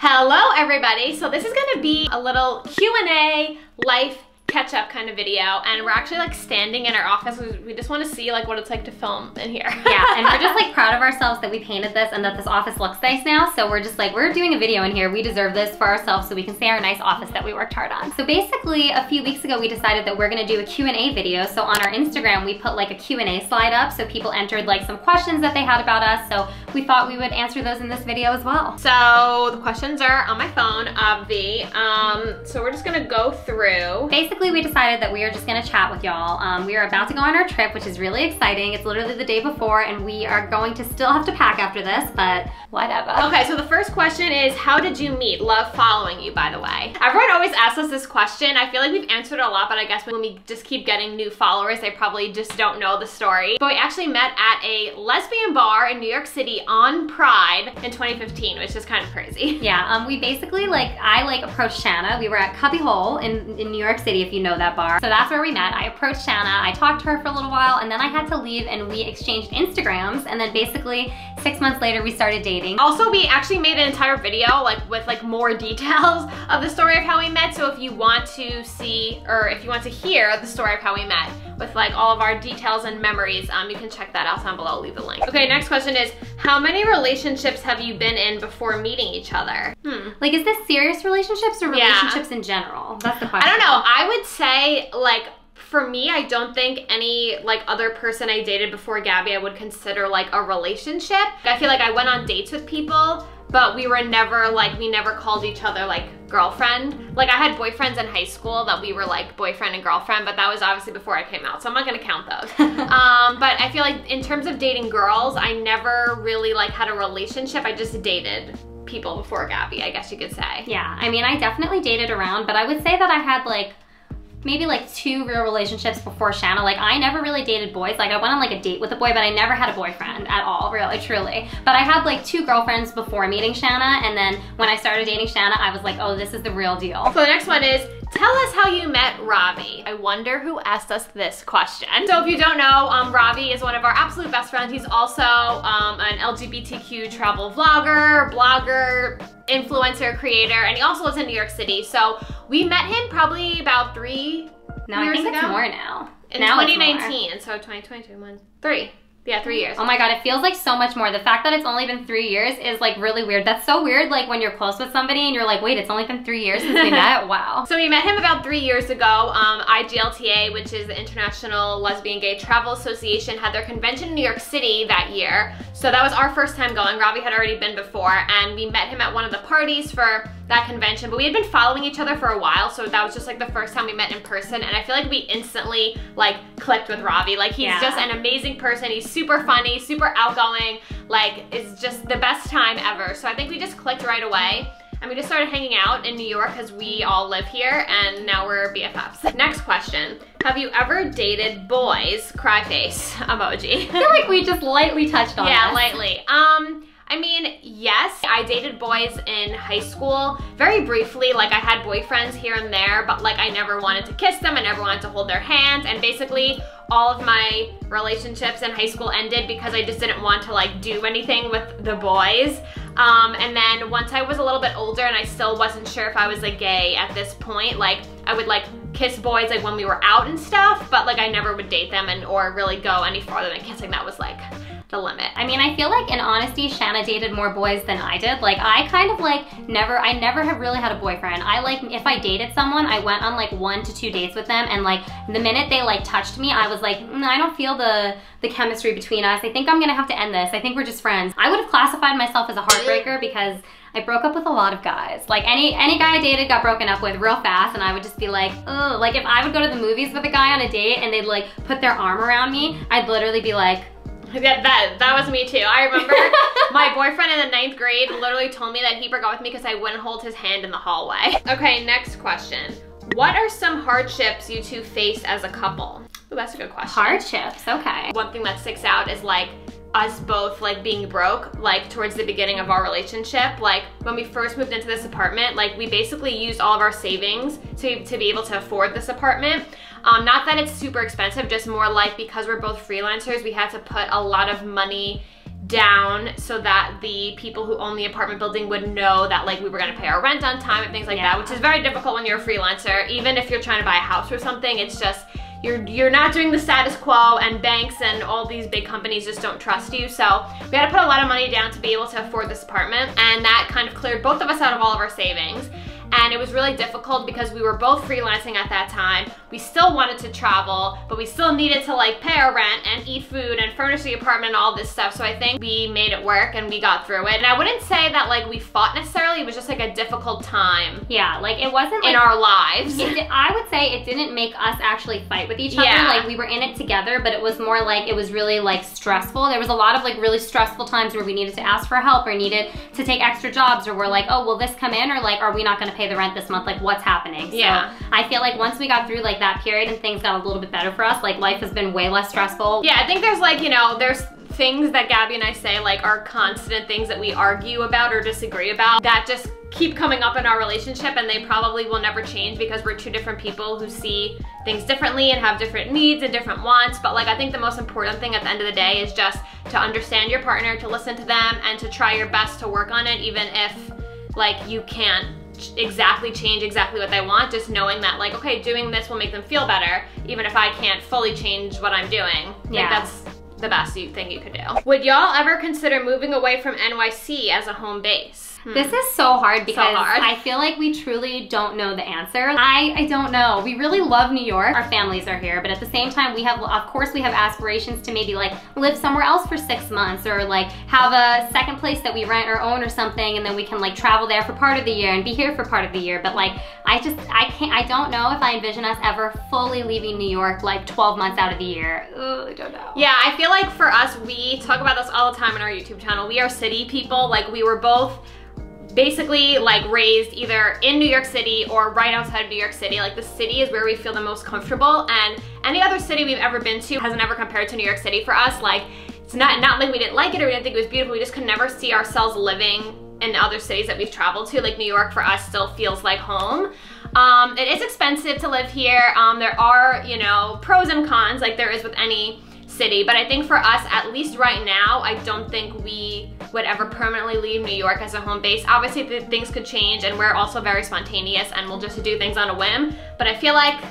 Hello everybody, so this is gonna be a little Q&A life catch-up kind of video, and we're actually like standing in our office. We just want to see like what it's like to film in here. Yeah, and we're just like proud of ourselves that we painted this and that this office looks nice now. So we're just like, we're doing a video in here. We deserve this for ourselves so we can see our nice office that we worked hard on. So basically a few weeks ago we decided that we're gonna do a Q&A video. So on our Instagram we put like a Q&A slide up, so people entered like some questions that they had about us. So we thought we would answer those in this video as well. So the questions are on my phone, obvi. So we're just gonna go through. Basically, we decided that we are just gonna chat with y'all. We are about to go on our trip, which is really exciting. It's literally the day before, and we are going to still have to pack after this, but whatever. Okay, so the first question is, how did you meet? Love following you, by the way. Everyone always asks us this question. I feel like we've answered it a lot, but I guess when we just keep getting new followers, they probably just don't know the story. But we actually met at a lesbian bar in New York City on Pride in 2015, which is kind of crazy. Yeah, we basically I approached Shanna. We were at Cubby Hole in New York City, if you know that bar. So that's where we met. I approached Shanna, I talked to her for a little while, and then I had to leave and we exchanged Instagrams, and then basically 6 months later we started dating. Also, we actually made an entire video with more details of the story of how we met, so if you want to see, or if you want to hear the story of how we met with all of our details and memories, you can check that out down below. I'll leave the link. Okay, next question is, how many relationships have you been in before meeting each other? Like, is this serious relationships or relationships in general? That's the question. I don't know. I would say, for me, I don't think any other person I dated before Gabby I would consider a relationship. I feel like I went on dates with people, but we were never we never called each other girlfriend. I had boyfriends in high school that we were boyfriend and girlfriend, but that was obviously before I came out, so I'm not gonna count those. But I feel like in terms of dating girls, I never really had a relationship. I just dated people before Gabby, I guess you could say. Yeah, I mean, I definitely dated around, but I would say that I had maybe 2 real relationships before Shanna. I never really dated boys. I went on a date with a boy, but I never had a boyfriend at all, really, truly. But I had 2 girlfriends before meeting Shanna, and then when I started dating Shanna, I was like, oh, this is the real deal. So the next one is, tell us how you met Ravi. I wonder who asked us this question. So if you don't know, Ravi is one of our absolute best friends. He's also an LGBTQ travel vlogger, blogger, influencer, creator, and he also lives in New York City. So we met him probably about 3 years ago. I think it's more now. In 2019, so 2022, 3. Yeah, 3 years. Oh my God, it feels like so much more. The fact that it's only been 3 years is really weird. That's so weird, when you're close with somebody and you're like, wait, it's only been 3 years since we met? Wow. So we met him about 3 years ago. IGLTA, which is the International Lesbian Gay Travel Association, had their convention in New York City that year. So that was our first time going. Ravi had already been before, and we met him at one of the parties for that convention, but we had been following each other for a while, so that was just the first time we met in person, and I feel like we instantly clicked with Ravi. He's just an amazing person. He's super funny, super outgoing, it's just the best time ever. So I think we just clicked right away, and we just started hanging out in New York because we all live here, and now we're BFFs. Next question, have you ever dated boys? Cry face emoji. I feel like we just lightly touched on Yeah, this. lightly. I mean, yes, I dated boys in high school, very briefly. I had boyfriends here and there, but I never wanted to kiss them, I never wanted to hold their hands, and basically all of my relationships in high school ended because I just didn't want to do anything with the boys. And then once I was a little bit older and I still wasn't sure if I was gay at this point, I would kiss boys when we were out and stuff, but I never would date them or really go any farther than kissing. That was the limit. I mean, I feel in honesty, Shanna dated more boys than I did. I kind of I never have really had a boyfriend. If I dated someone, I went on 1 to 2 dates with them, and the minute they touched me, I was I don't feel the chemistry between us. I think I'm gonna have to end this. I think we're just friends. I would have classified myself as a heartbreaker because I broke up with a lot of guys. Any guy I dated got broken up with real fast, and I would just be ugh. If I would go to the movies with a guy on a date and they'd put their arm around me, I'd literally be yeah, that was me too. I remember my boyfriend in the 9th grade literally told me that he broke up with me because I wouldn't hold his hand in the hallway. Okay, next question. What are some hardships you two face as a couple? Ooh, that's a good question. Hardships, okay. One thing that sticks out is us both being broke towards the beginning of our relationship. When we first moved into this apartment, we basically used all of our savings to be able to afford this apartment. Not that it's super expensive, just more because we're both freelancers, we had to put a lot of money down so that the people who own the apartment building would know that like we were gonna pay our rent on time and things like that, which is very difficult when you're a freelancer. Even if you're trying to buy a house or something, it's just, you're not doing the status quo, and banks and all these big companies just don't trust you. So we had to put a lot of money down to be able to afford this apartment, and that kind of cleared both of us out of all of our savings. And it was really difficult because we were both freelancing at that time. We still wanted to travel, but we still needed to like pay our rent and eat food and furnish the apartment and all this stuff. So I think we made it work and we got through it. And I wouldn't say that like we fought necessarily, it was just like a difficult time. Yeah, like it wasn't like, in our lives. I would say it didn't make us actually fight with each other. Like we were in it together, but it was more like, it was really like stressful. There was a lot of like really stressful times where we needed to ask for help or needed to take extra jobs, or we're like, oh, will this come in? Or like, are we not gonna pay the rent this month? Like what's happening? So I feel like once we got through like that period and things got a little bit better for us, like life has been way less stressful. Yeah, I think there's like, you know, there's things that Gabby and I say like are constant things that we argue about or disagree about that just keep coming up in our relationship, and they probably will never change because we're two different people who see things differently and have different needs and different wants. But like I think the most important thing at the end of the day is just to understand your partner, to listen to them, and to try your best to work on it, even if like you can't exactly change exactly what they want, just knowing that like, okay, doing this will make them feel better, even if I can't fully change what I'm doing. Yeah. Like that's the best thing you could do. Would y'all ever consider moving away from NYC as a home base? This is so hard because I feel like we truly don't know the answer. I don't know. We really love New York. Our families are here, but at the same time, we have, of course, we have aspirations to maybe like live somewhere else for 6 months, or like have a second place that we rent or own or something, and then we can like travel there for part of the year and be here for part of the year. But like, I don't know if I envision us ever fully leaving New York like 12 months out of the year. Ugh, I don't know. Yeah, I feel like for us, we talk about this all the time on our YouTube channel. We are city people. Like we were both basically like raised either in New York City or right outside of New York City. Like the city is where we feel the most comfortable, and any other city we've ever been to hasn't ever compared to New York City for us. Like it's not like we didn't like it or we didn't think it was beautiful, we just could never see ourselves living in other cities that we've traveled to. Like New York for us still feels like home. It is expensive to live here. There are, you know, pros and cons like there is with any city, but I think for us, at least right now, I don't think we would ever permanently leave New York as a home base. Obviously things could change, and we're also very spontaneous and we'll just do things on a whim, but I feel like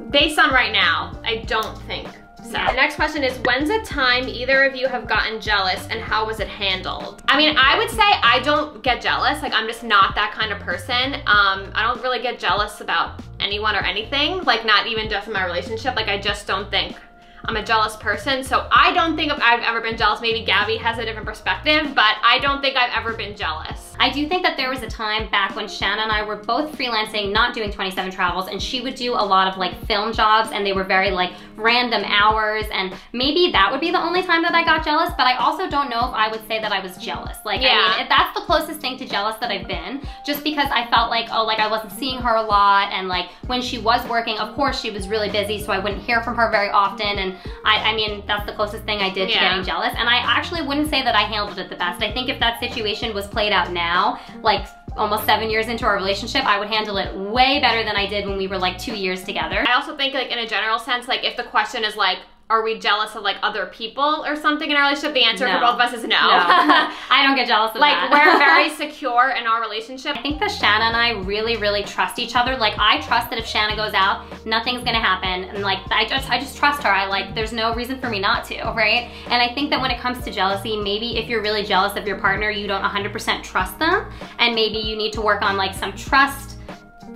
based on right now, I don't think so. The next question is, when's a time either of you have gotten jealous and how was it handled? I mean, I would say I don't get jealous. Like I'm just not that kind of person. I don't really get jealous about anyone or anything, like not even just in my relationship. Like I just don't think I'm a jealous person, so I don't think I've ever been jealous. Maybe Gabby has a different perspective, but I don't think I've ever been jealous. I do think that there was a time back when Shanna and I were both freelancing, not doing 27 travels, and she would do a lot of like film jobs, and they were very like random hours, and maybe that would be the only time that I got jealous, but I also don't know if I would say that I was jealous. Like, I mean, that's the closest thing to jealous that I've been, just because I felt like, oh, like I wasn't seeing her a lot, and like when she was working, of course she was really busy, so I wouldn't hear from her very often, and I mean, that's the closest thing I did to getting jealous, and I actually wouldn't say that I handled it the best. I think if that situation was played out now, like almost 7 years into our relationship, I would handle it way better than I did when we were like 2 years together. I also think like in a general sense, like if the question is like, are we jealous of like other people or something in our relationship? The answer for both of us is no. I don't get jealous of that. Like we're very secure in our relationship. I think that Shanna and I really, really trust each other. Like I trust that if Shanna goes out, nothing's gonna happen. And like I just trust her. I like, there's no reason for me not to, right? And I think that when it comes to jealousy, maybe if you're really jealous of your partner, you don't 100% trust them. And maybe you need to work on like some trust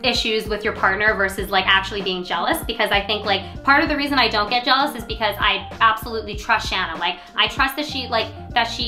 issues with your partner versus like actually being jealous, because I think like part of the reason I don't get jealous is because I absolutely trust Shanna. Like I trust that she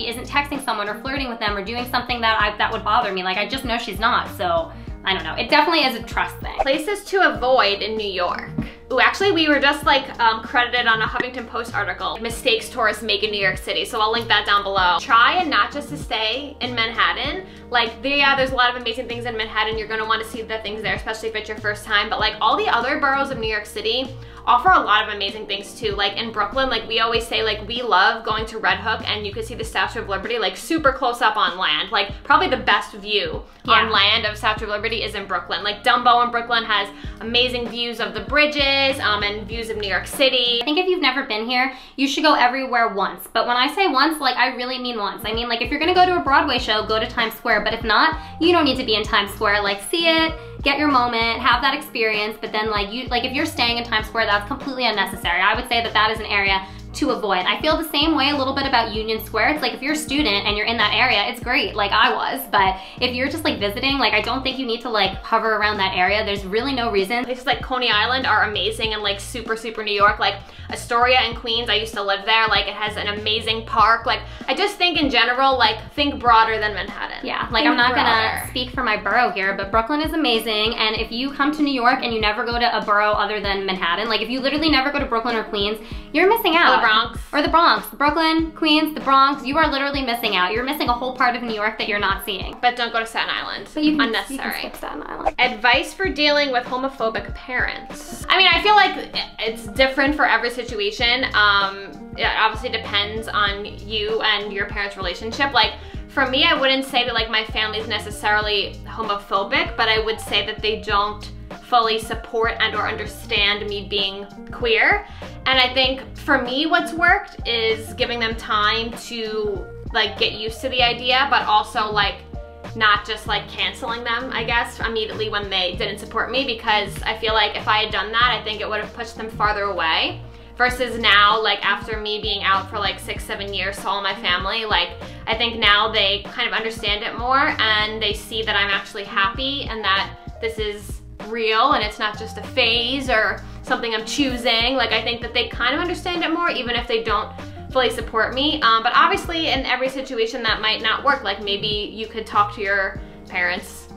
isn't texting someone or flirting with them or doing something that would bother me. Like I just know she's not, so I don't know. It definitely is a trust thing. Places to avoid in New York. Ooh, actually we were just like credited on a Huffington Post article, mistakes tourists make in New York City, so I'll link that down below. Try and not just to stay in Manhattan, like, yeah, there's a lot of amazing things in Manhattan. You're gonna want to see the things there, especially if it's your first time. But like all the other boroughs of New York City offer a lot of amazing things too. Like in Brooklyn, like we always say, like we love going to Red Hook and you could see the Statue of Liberty like super close up on land. Like probably the best view on land of Statue of Liberty is in Brooklyn. Like Dumbo in Brooklyn has amazing views of the bridges and views of New York City. I think if you've never been here, you should go everywhere once. But when I say once, like I really mean once. I mean, like if you're gonna go to a Broadway show, go to Times Square. But if not, you don't need to be in Times Square. Like see it, get your moment, have that experience. But then like if you're staying in Times Square, that's completely unnecessary. I would say that that is an area to avoid. I feel the same way a little bit about Union Square. It's like if you're a student and you're in that area, it's great, like I was, but if you're just like visiting, like I don't think you need to like hover around that area. There's really no reason. Places like Coney Island are amazing and like super New York. Like Astoria in Queens, I used to live there. Like it has an amazing park. Like I just think in general, like think broader than Manhattan. Yeah, like I'm not gonna speak for my borough here, but Brooklyn is amazing. And if you come to New York and you never go to a borough other than Manhattan, like if you literally never go to Brooklyn or Queens, you're missing out. Bronx. Or the Bronx. Brooklyn, Queens, the Bronx, you are literally missing out. You're missing a whole part of New York that you're not seeing. But don't go to Staten Island. But you can, unnecessary. You can skip Staten Island. Advice for dealing with homophobic parents. I mean, I feel like it's different for every situation. It obviously depends on you and your parents' relationship. Like, for me, I wouldn't say that like my family is necessarily homophobic, but I would say that they don't fully support and or understand me being queer. And I think for me what's worked is giving them time to like get used to the idea, but also like not just like canceling them, I guess, immediately when they didn't support me, because I feel like if I had done that, I think it would have pushed them farther away. Versus now, like after me being out for like 6-7 years to all my family, like I think now they kind of understand it more and they see that I'm actually happy and that this is real and it's not just a phase or something I'm choosing. Like I think that they kind of understand it more, even if they don't fully support me. But obviously in every situation that might not work. Like maybe you could talk to your parents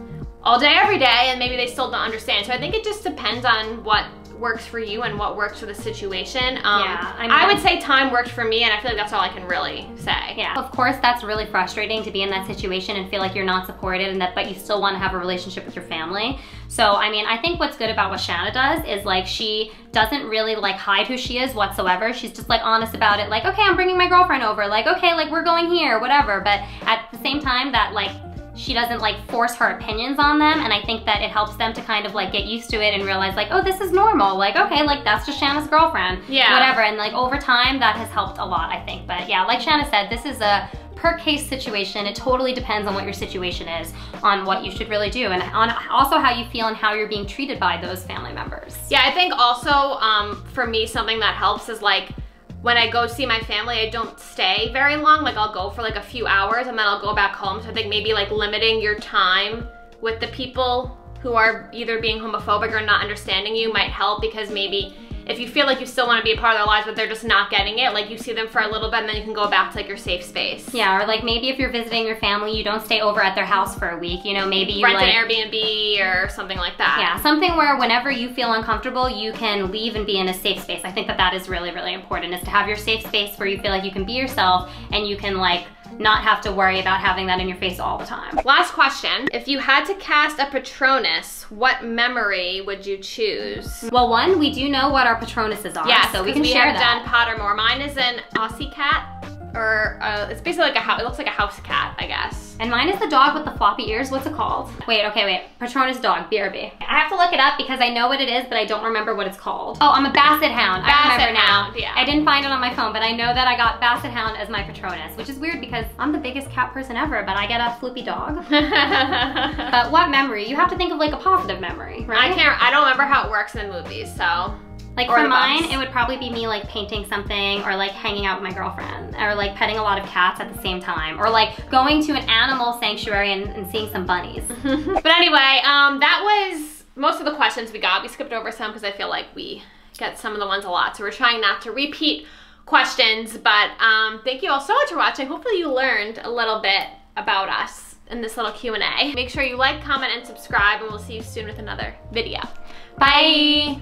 all day, every day, and maybe they still don't understand. So I think it just depends on what works for you and what works for the situation. Yeah, I would say time worked for me, and I feel like that's all I can really say. Yeah, of course that's really frustrating to be in that situation and feel like you're not supported, and that, but you still want to have a relationship with your family. So I mean, I think what's good about what Shanna does is like she doesn't really like hide who she is whatsoever. She's just like honest about it, like, okay, I'm bringing my girlfriend over, like, okay, like we're going here, whatever. But at the same time that like she doesn't like force her opinions on them, and I think that it helps them to kind of like get used to it and realize like, oh, this is normal, like, okay, like that's just Shanna's girlfriend, yeah, whatever. And like over time that has helped a lot, I think. But yeah, like Shanna said, this is a per case situation. It totally depends on what your situation is, on what you should really do, and on also how you feel and how you're being treated by those family members. Yeah, I think also for me something that helps is like when I go see my family, I don't stay very long. Like I'll go for like a few hours and then I'll go back home. So I think maybe like limiting your time with the people who are either being homophobic or not understanding you might help, because maybe if you feel like you still want to be a part of their lives but they're just not getting it, like you see them for a little bit and then you can go back to like your safe space. Yeah, or like maybe if you're visiting your family, you don't stay over at their house for a week, you know, maybe you rent like, an Airbnb or something like that. Yeah, something where whenever you feel uncomfortable, you can leave and be in a safe space. I think that that is really, really important, is to have your safe space where you feel like you can be yourself and you can like not have to worry about having that in your face all the time. Last question. If you had to cast a Patronus, what memory would you choose? Well, one, we do know what our Patronuses are, yes, so we can share that. We have done Pottermore. Mine is an Aussie cat, or it's basically like a house, it looks like a house cat, I guess. And mine is the dog with the floppy ears. What's it called? Wait, Patronus dog, BRB. I have to look it up because I know what it is, but I don't remember what it's called. Oh, I'm a Basset Hound. I remember now. Yeah. I didn't find it on my phone, but I know that I got Basset Hound as my Patronus, which is weird because I'm the biggest cat person ever, but I get a floopy dog. But what memory? You have to think of like a positive memory, right? I don't remember how it works in the movies, so. Like for mine, it would probably be me like painting something, or like hanging out with my girlfriend, or like petting a lot of cats at the same time, or like going to an animal sanctuary and seeing some bunnies. But anyway, that was most of the questions we got. We skipped over some because I feel like we get some of the ones a lot, so we're trying not to repeat questions. But thank you all so much for watching. Hopefully you learned a little bit about us in this little Q&A. Make sure you like, comment, and subscribe, and we'll see you soon with another video. Bye.